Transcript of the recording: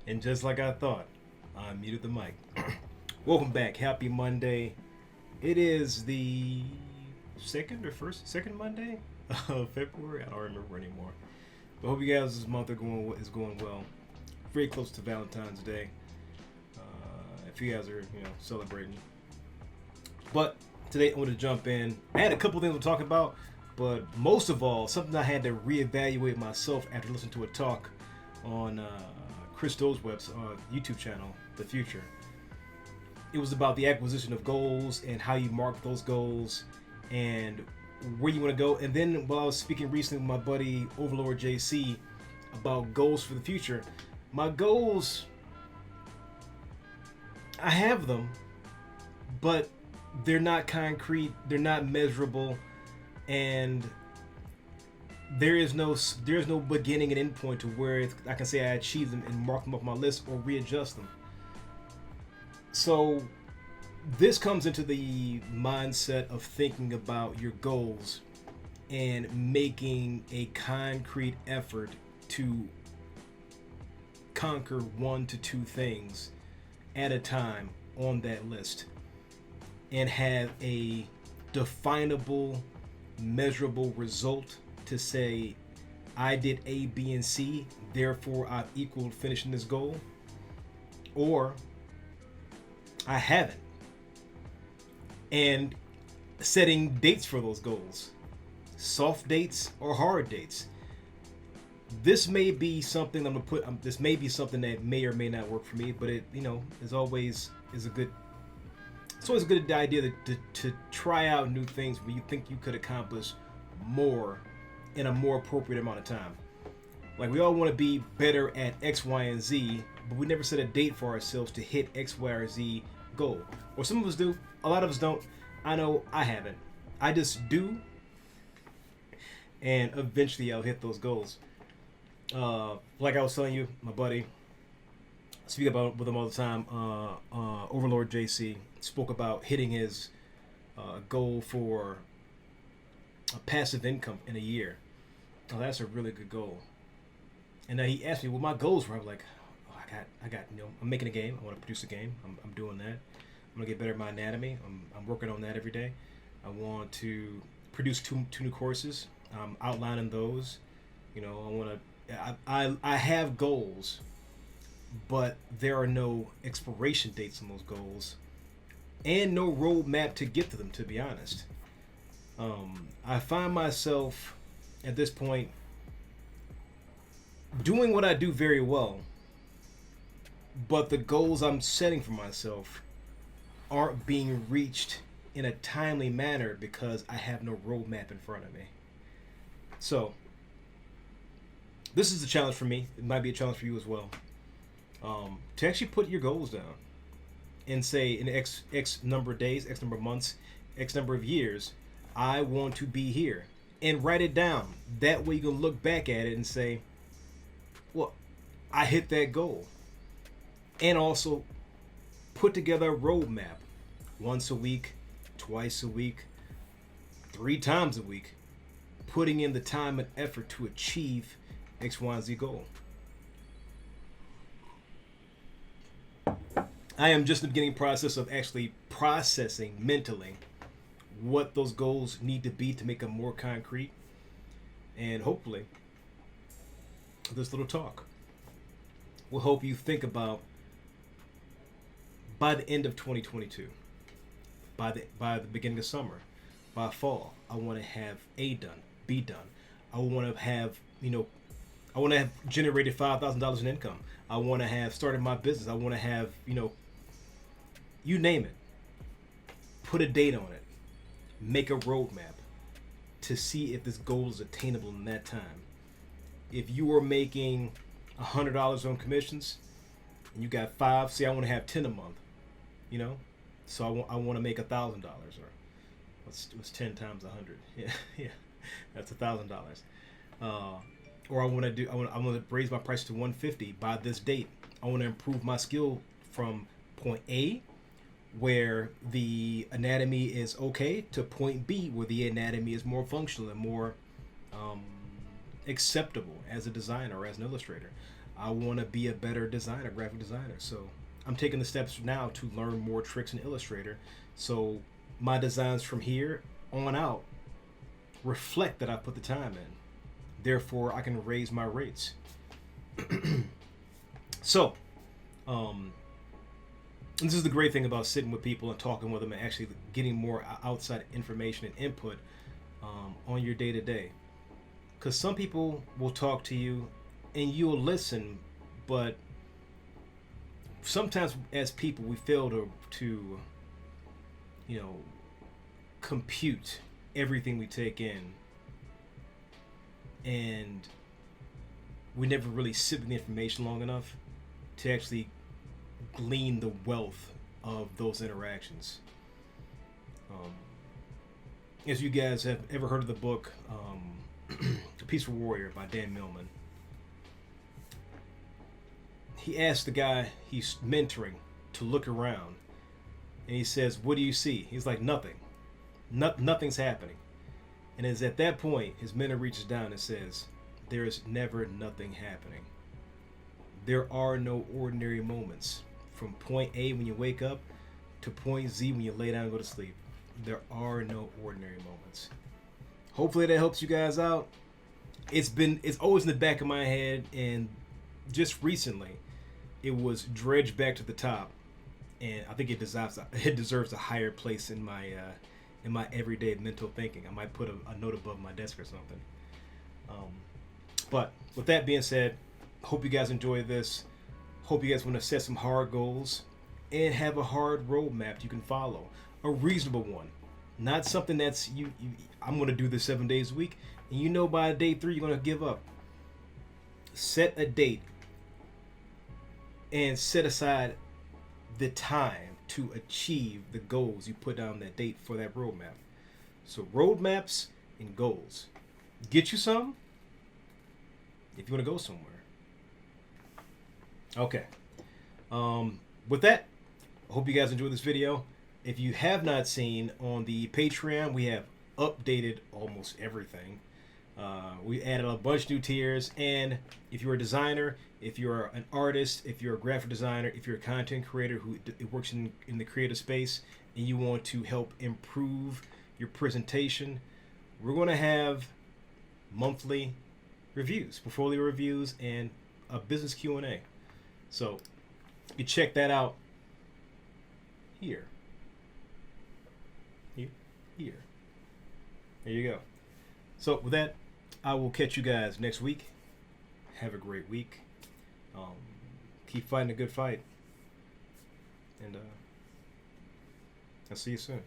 And just like I thought, I muted the mic. Welcome back. Happy Monday. It is the second Monday of February. I don't remember anymore. But hope you guys this month is going well. Very close to Valentine's Day. If you guys are celebrating. But today I want to jump in. I had a couple things to talk about, but most of all, something I had to reevaluate myself after listening to a talk on Chris Dole's YouTube channel, The Future. It was about the acquisition of goals and how you mark those goals and where you want to go. And then while I was speaking recently with my buddy Overlord JC about goals for the future, my goals, I have them, but they're not concrete, they're not measurable, and there's no beginning and end point to where I can say I achieved them and mark them off my list or readjust them. So this comes into the mindset of thinking about your goals and making a concrete effort to conquer 1 to 2 things at a time on that list and have a definable, measurable result to say, I did A, B, and C, therefore I've equaled finishing this goal, or I haven't. And setting dates for those goals, soft dates or hard dates. This may be something I'm gonna put. This may be something that may or may not work for me, but it, as always, is a good. It's always a good idea to try out new things where you think you could accomplish more in a more appropriate amount of time. Like, we all want to be better at X, Y, and Z, but we never set a date for ourselves to hit X, Y, or Z goal. Or some of us do, a lot of us don't. I know I haven't. I just do, and eventually I'll hit those goals. Like I was telling you, my buddy, I speak about with him all the time, Overlord JC spoke about hitting his goal for a passive income in a year. Oh, that's a really good goal. And then he asked me what my goals were. I was like, oh, I got, I'm making a game. I want to produce a game. I'm doing that. I'm gonna get better at my anatomy. I'm working on that every day. I want to produce two new courses. I'm outlining those. I want to. I have goals, but there are no expiration dates on those goals, and no roadmap to get to them. To be honest, I find myself at this point doing what I do very well, but the goals I'm setting for myself aren't being reached in a timely manner because I have no roadmap in front of me. So this is a challenge for me. It might be a challenge for you as well. To actually put your goals down and say, in X number of days, X number of months, X number of years, I want to be here, and write it down. That way you can look back at it and say, well, I hit that goal. And also put together a roadmap once a week, twice a week, 3 times a week, putting in the time and effort to achieve X, Y, and Z goal. I am just in the beginning process of actually processing mentally what those goals need to be to make them more concrete. And hopefully, this little talk will help you think about, by the end of 2022, by the beginning of summer, by fall, I want to have A done, B done. I want to have, I want to have generated $5,000 in income. I want to have started my business. I want to have, you name it. Put a date on it. Make a roadmap to see if this goal is attainable in that time. If you are making $100 on commissions and you got 5, say I want to have 10 a month, so I want to make $1,000, or what's 10 times 100? Yeah, that's $1,000. Or I want to raise my price to 150 by this date. I want to improve my skill from point A, where the anatomy is okay, to point B, where the anatomy is more functional and more acceptable as a designer or as an illustrator. I want to be a better designer, graphic designer. So I'm taking the steps now to learn more tricks in Illustrator. So my designs from here on out reflect that I put the time in. Therefore, I can raise my rates. So, this is the great thing about sitting with people and talking with them and actually getting more outside information and input on your day to day. Because some people will talk to you and you'll listen, but sometimes as people we fail to you know compute everything we take in, and we never really sit with the information long enough to actually glean the wealth of those interactions. As you guys have ever heard of the book The Peaceful Warrior by Dan Millman, he asked the guy he's mentoring to look around, and he says, "What do you see?" He's like, "Nothing. Nothing's happening." And it's at that point his mentor reaches down and says, "There is never nothing happening. There are no ordinary moments. From point A when you wake up to point Z when you lay down and go to sleep. There are no ordinary moments." Hopefully that helps you guys out. It's always in the back of my head, and just recently it was dredged back to the top, and I think it deserves a higher place in my everyday mental thinking. I might put a note above my desk or something. But with that being said, hope you guys enjoy this. Hope you guys want to set some hard goals and have a hard roadmap you can follow. A reasonable one. Not something that's I'm going to do this 7 days a week, and by day 3 you're going to give up. Set a date and set aside the time to achieve the goals you put down that date for that roadmap. So roadmaps and goals. Get you some if you want to go somewhere. Okay. With that, I hope you guys enjoyed this video. If you have not seen, on the Patreon, we have updated almost everything. We added a bunch of new tiers, and if you're a designer, if you're an artist, if you're a graphic designer, if you're a content creator who works in the creative space, and you want to help improve your presentation, we're going to have monthly reviews, portfolio reviews, and a business Q&A. So you check that out here. Here. There you go. So with that, I will catch you guys next week. Have a great week. Keep fighting a good fight. And I'll see you soon.